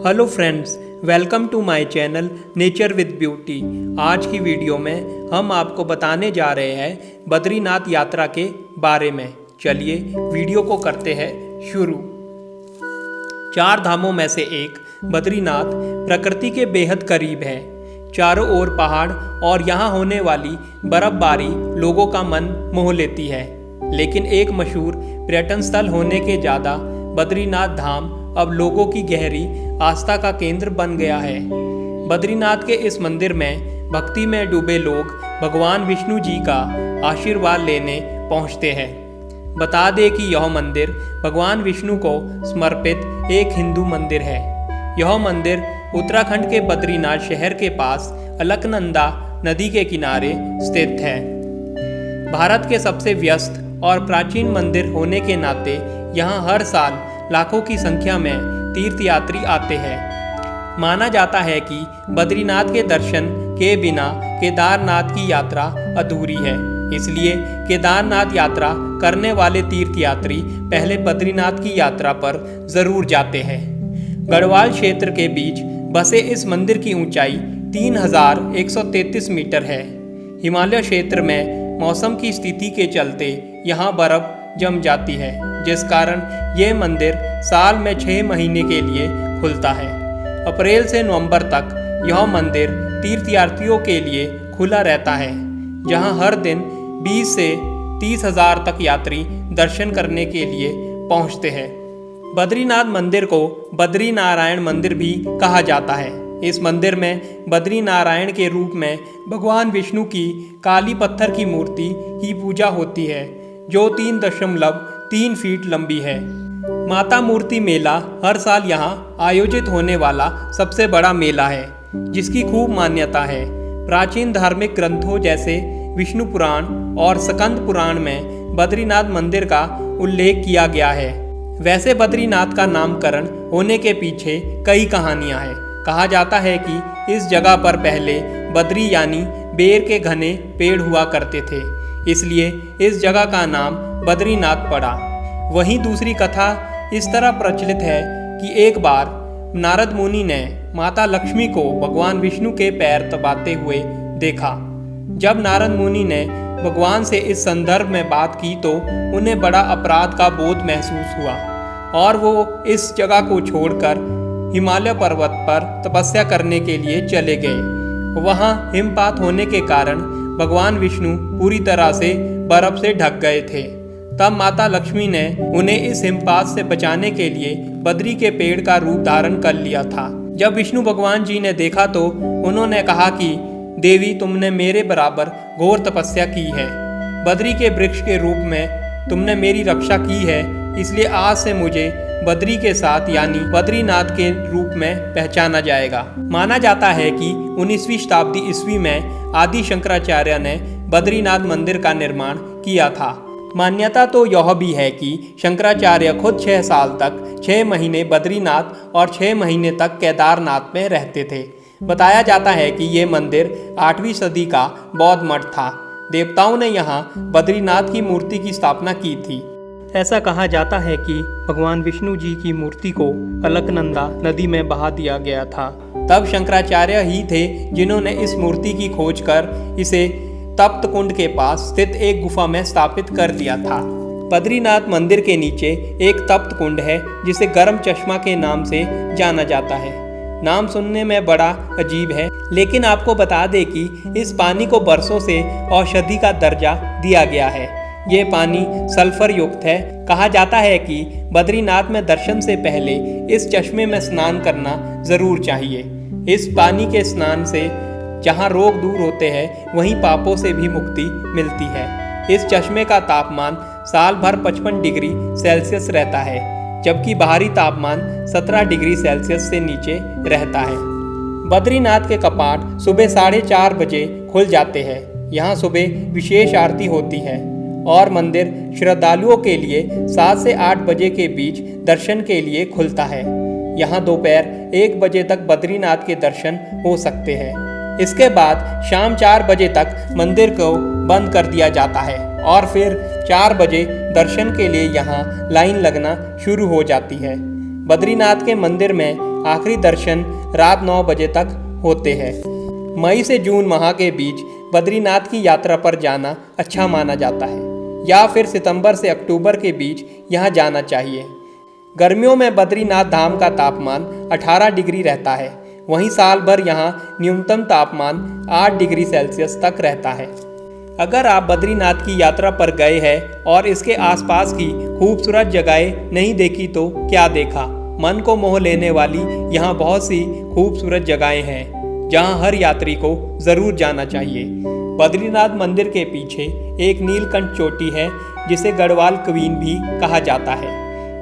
Hello friends, welcome to my channel nature with beauty. आज की video में हम आपको बताने जा रहे हैं बद्रीनाथ यात्रा के बारे में। चलिए वीडियो को करते हैं शुरू। 4 धामों में से एक बद्रीनाथ प्रकृति के बेहद करीब है। चारों ओर पहाड़ और यहाँ होने वाली बर्फबारी लोगों का मन मोह लेती है। लेकिन एक मशहूर पर्यटन स्थल होने के ज़्यादा बद्रीनाथ धाम अब लोगों की गहरी आस्था का केंद्र बन गया है। बद्रीनाथ के इस मंदिर में भक्ति में डूबे लोग भगवान विष्णु जी का आशीर्वाद लेने पहुंचते हैं। बता दें कि यह मंदिर भगवान विष्णु को समर्पित एक हिंदू मंदिर है। यह मंदिर उत्तराखंड के बद्रीनाथ शहर के पास अलकनंदा नदी के किनारे स्थित है। भारत के सबसे व्यस्त और प्राचीन मंदिर होने के नाते यहाँ हर साल लाखों की संख्या में तीर्थयात्री आते हैं। माना जाता है कि बद्रीनाथ के दर्शन के बिना केदारनाथ की यात्रा अधूरी है। इसलिए केदारनाथ यात्रा करने वाले तीर्थयात्री पहले बद्रीनाथ की यात्रा पर जरूर जाते हैं। गढ़वाल क्षेत्र के बीच बसे इस मंदिर की ऊंचाई 3133 मीटर है। हिमालय क्षेत्र में मौसम की स्थिति के चलते यहाँ बर्फ जम जाती है, जिस कारण यह मंदिर साल में 6 महीने के लिए खुलता है। अप्रैल से नवंबर तक यह मंदिर तीर्थयात्रियों के लिए खुला रहता है, जहां हर दिन 20 से 30 हजार तक यात्री दर्शन करने के लिए पहुंचते हैं। बद्रीनाथ मंदिर को बद्री नारायण मंदिर भी कहा जाता है। इस मंदिर में बद्री नारायण के रूप में भगवान विष्णु की काली पत्थर की मूर्ति की पूजा होती है, जो 3.3 फीट लंबी है। माता मूर्ति मेला हर साल यहाँ आयोजित होने वाला सबसे बड़ा मेला है, जिसकी खूब मान्यता है। प्राचीन धार्मिक ग्रंथों जैसे विष्णु पुराण और स्कंद पुराण में बद्रीनाथ मंदिर का उल्लेख किया गया है। वैसे बद्रीनाथ का नामकरण होने के पीछे कई कहानियां हैं। कहा जाता है कि इस जगह पर पहले बद्री यानी बेर के घने पेड़ हुआ करते थे, इसलिए इस जगह का नाम बद्रीनाथ पड़ा। वहीं दूसरी कथा इस तरह प्रचलित है कि एक बार नारद मुनि ने माता लक्ष्मी को भगवान विष्णु के पैर दबाते हुए देखा। जब नारद मुनि ने भगवान से इस संदर्भ में बात की तो उन्हें बड़ा अपराध का बोध महसूस हुआ और वो इस जगह को छोड़कर हिमालय पर्वत पर तपस्या करने के लिए चले गए। वहाँ हिमपात होने के कारण भगवान विष्णु पूरी तरह से बर्फ से ढक गए थे। तब माता लक्ष्मी ने उन्हें इस हिमपात से बचाने के लिए बद्री के पेड़ का रूप धारण कर लिया था। जब विष्णु भगवान जी ने देखा तो उन्होंने कहा कि देवी, तुमने मेरे बराबर घोर तपस्या की है। बद्री के वृक्ष के रूप में तुमने मेरी रक्षा की है, इसलिए आज से मुझे बद्री के साथ यानी बद्रीनाथ के रूप में पहचाना जाएगा। माना जाता है कि 19वीं शताब्दी ईस्वी में आदि शंकराचार्य ने बद्रीनाथ मंदिर का निर्माण किया था। मान्यता तो यह भी है कि शंकराचार्य खुद 6 साल तक 6 महीने बद्रीनाथ और 6 महीने तक केदारनाथ में रहते थे। बताया जाता है कि ये मंदिर 8वीं सदी का बौद्ध मठ था। देवताओं ने यहाँ बद्रीनाथ की मूर्ति की स्थापना की थी। ऐसा कहा जाता है कि भगवान विष्णु जी की मूर्ति को अलकनंदा नदी में बहा दिया गया था। तब शंकराचार्य ही थे जिन्होंने इस मूर्ति की खोज कर इसे तप्त कुंड के पास स्थित एक गुफा में स्थापित कर दिया था। बद्रीनाथ मंदिर के नीचे एक तप्त कुंड है, जिसे गर्म चश्मा के नाम से जाना जाता है। नाम सुनने में बड़ा अजीब है, लेकिन आपको बता दें कि इस पानी को बरसों से औषधि का दर्जा दिया गया है। ये पानी सल्फर युक्त है। कहा जाता है कि बद्रीनाथ में दर्शन से पहले इस चश्मे में स्नान करना जरूर चाहिए। इस पानी के स्नान से जहाँ रोग दूर होते हैं, वहीं पापों से भी मुक्ति मिलती है। इस चश्मे का तापमान साल भर 55 डिग्री सेल्सियस रहता है, जबकि बाहरी तापमान 17 डिग्री सेल्सियस से नीचे रहता है। बद्रीनाथ के कपाट सुबह 4:30 बजे खुल जाते हैं। यहाँ सुबह विशेष आरती होती है और मंदिर श्रद्धालुओं के लिए 7 से 8 बजे के बीच दर्शन के लिए खुलता है। यहाँ दोपहर 1 बजे तक बद्रीनाथ के दर्शन हो सकते हैं। इसके बाद शाम 4 बजे तक मंदिर को बंद कर दिया जाता है और फिर 4 बजे दर्शन के लिए यहाँ लाइन लगना शुरू हो जाती है। बद्रीनाथ के मंदिर में आखिरी दर्शन रात 9 बजे तक होते हैं। मई से जून माह के बीच बद्रीनाथ की यात्रा पर जाना अच्छा माना जाता है, या फिर सितंबर से अक्टूबर के बीच यहाँ जाना चाहिए। गर्मियों में बद्रीनाथ धाम का तापमान 18 डिग्री रहता है, वहीं साल भर यहाँ न्यूनतम तापमान 8 डिग्री सेल्सियस तक रहता है। अगर आप बद्रीनाथ की यात्रा पर गए हैं और इसके आसपास की खूबसूरत जगहें नहीं देखी तो क्या देखा। मन को मोह लेने वाली यहाँ बहुत सी खूबसूरत जगहें हैं जहाँ हर यात्री को ज़रूर जाना चाहिए। बद्रीनाथ मंदिर के पीछे एक नीलकंठ चोटी है जिसे गढ़वाल क्वीन भी कहा जाता है।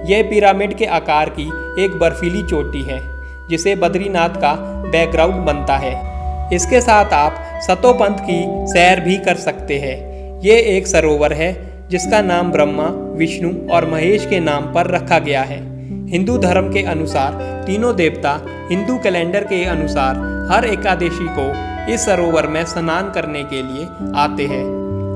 यह पिरामिड के आकार की एक बर्फीली चोटी है जिसे बद्रीनाथ का बैकग्राउंड बनता है। इसके साथ आप सतोपंथ की सैर भी कर सकते हैं। ये एक सरोवर है जिसका नाम ब्रह्मा, विष्णु और महेश के नाम पर रखा गया है। हिंदू धर्म के अनुसार तीनों देवता हिंदू कैलेंडर के अनुसार हर एकादशी को इस सरोवर में स्नान करने के लिए आते हैं।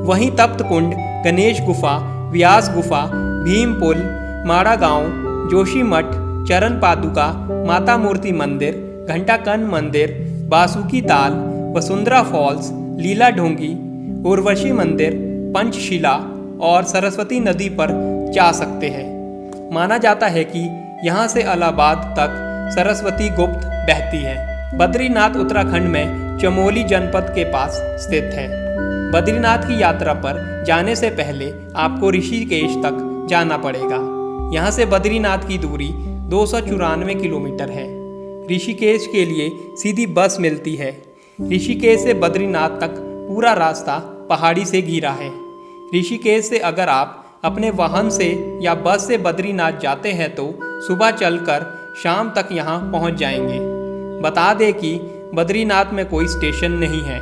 वहीं तप्त कुंड, गणेश गुफा, व्यास गुफा, भीम पुल, माड़ा गांव, जोशी मठ, चरण पादुका, माता मूर्ति मंदिर, घंटाकन मंदिर, बासुकी ताल, वसुंधरा फॉल्स, लीला ढोंगी, उर्वशी मंदिर, पंचशिला और सरस्वती नदी पर जा सकते हैं। माना जाता है कि यहाँ से इलाहाबाद तक सरस्वती गुप्त बहती है। बद्रीनाथ उत्तराखंड में चमोली जनपद के पास स्थित है। बद्रीनाथ की यात्रा पर जाने से पहले आपको ऋषिकेश तक जाना पड़ेगा। यहाँ से बद्रीनाथ की दूरी 294 किलोमीटर है। ऋषिकेश के लिए सीधी बस मिलती है। ऋषिकेश से बद्रीनाथ तक पूरा रास्ता पहाड़ी से घिरा है। ऋषिकेश से अगर आप अपने वाहन से या बस से बद्रीनाथ जाते हैं तो सुबह चलकर शाम तक यहाँ पहुँच जाएंगे। बता दें कि बद्रीनाथ में कोई स्टेशन नहीं है।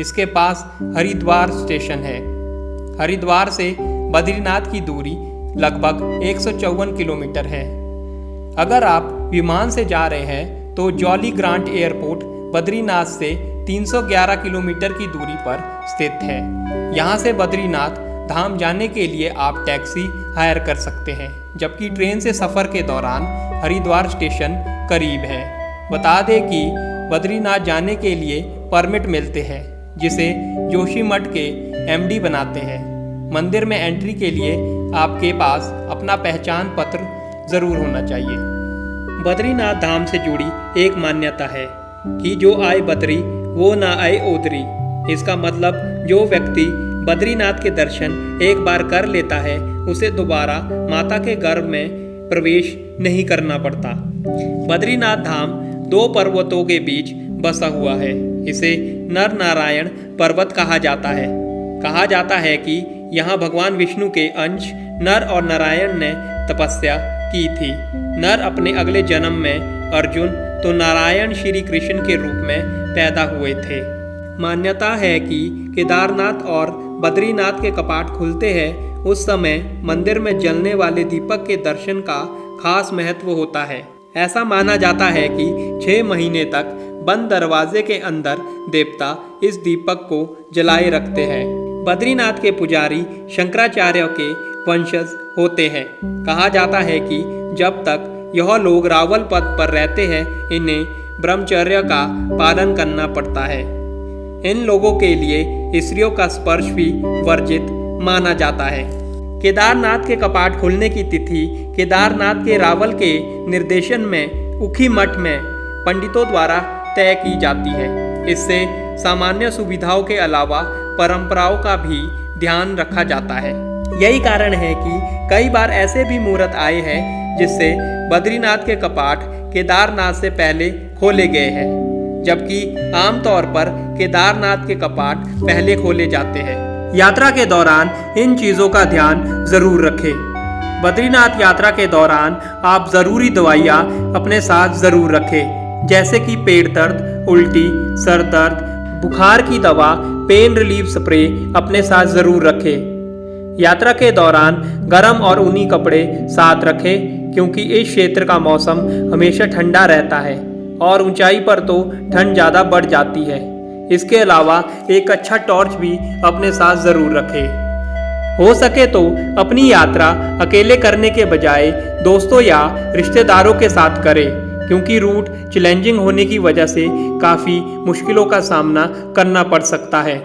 इसके पास हरिद्वार स्टेशन है। हरिद्वार से बद्रीनाथ की दूरी लगभग 154 किलोमीटर है। अगर आप विमान से जा रहे हैं तो जॉली ग्रांट एयरपोर्ट बद्रीनाथ से 311 किलोमीटर की दूरी पर स्थित है। यहाँ से बद्रीनाथ धाम जाने के लिए आप टैक्सी हायर कर सकते हैं, जबकि ट्रेन से सफ़र के दौरान हरिद्वार स्टेशन करीब है। बता दें कि बद्रीनाथ जाने के लिए परमिट मिलते हैं जिसे जोशीमठ के एमडी बनाते हैं। मंदिर में एंट्री के लिए आपके पास अपना पहचान पत्र ज़रूर होना चाहिए। बद्रीनाथ धाम से जुड़ी एक मान्यता है कि जो आए बद्री वो ना आए ओदरी। इसका मतलब जो व्यक्ति बद्रीनाथ के दर्शन एक बार कर लेता है उसे दोबारा माता के गर्भ में प्रवेश नहीं करना पड़ता। बद्रीनाथ धाम 2 पर्वतों के बीच बसा हुआ है। इसे नर नारायण पर्वत कहा जाता है। कहा जाता है कि यहाँ भगवान विष्णु के अंश नर और नारायण ने तपस्या की थी। नर अपने अगले जन्म में अर्जुन तो नारायण श्री कृष्ण के रूप में पैदा हुए थे। मान्यता है कि केदारनाथ और बद्रीनाथ के कपाट खुलते हैं उस समय मंदिर में जलने वाले दीपक के दर्शन का खास महत्व होता है। ऐसा माना जाता है कि 6 महीने तक बंद दरवाजे के अंदर देवता इस दीपक को जलाए रखते हैं। बद्रीनाथ के पुजारी शंकराचार्य के वंशज होते हैं। कहा जाता है कि जब तक यह लोग रावल पद पर रहते हैं इन्हें ब्रह्मचर्य का पालन करना पड़ता है। इन लोगों के लिए स्त्रियों का स्पर्श भी वर्जित माना जाता है। केदारनाथ के कपाट खुलने की तिथि केदारनाथ के रावल के निर्देशन में उखी मठ में पंडितों द्वारा तय की जाती है। इससे सामान्य सुविधाओं के अलावा परंपराओं का भी ध्यान रखा जाता है। यही कारण है कि कई बार ऐसे भी मुहूर्त आए हैं जिससे बद्रीनाथ के कपाट केदारनाथ से पहले खोले गए हैं, जबकि आमतौर पर केदारनाथ के कपाट पहले खोले जाते हैं। यात्रा के दौरान इन चीज़ों का ध्यान जरूर रखें। बद्रीनाथ यात्रा के दौरान आप ज़रूरी दवाइयाँ अपने साथ ज़रूर रखें, जैसे कि पेट दर्द, उल्टी, सर दर्द, बुखार की दवा, पेन रिलीफ स्प्रे अपने साथ ज़रूर रखें। यात्रा के दौरान गर्म और ऊनी कपड़े साथ रखें क्योंकि इस क्षेत्र का मौसम हमेशा ठंडा रहता है और ऊंचाई पर तो ठंड ज़्यादा बढ़ जाती है। इसके अलावा एक अच्छा टॉर्च भी अपने साथ ज़रूर रखें। हो सके तो अपनी यात्रा अकेले करने के बजाय दोस्तों या रिश्तेदारों के साथ करें क्योंकि रूट चैलेंजिंग होने की वजह से काफ़ी मुश्किलों का सामना करना पड़ सकता है।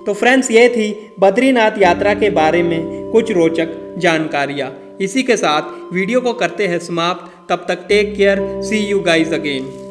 तो फ्रेंड्स, ये थी बद्रीनाथ यात्रा के बारे में कुछ रोचक जानकारियाँ। इसी के साथ वीडियो को करते हैं समाप्त। तब तक take care, see you guys again.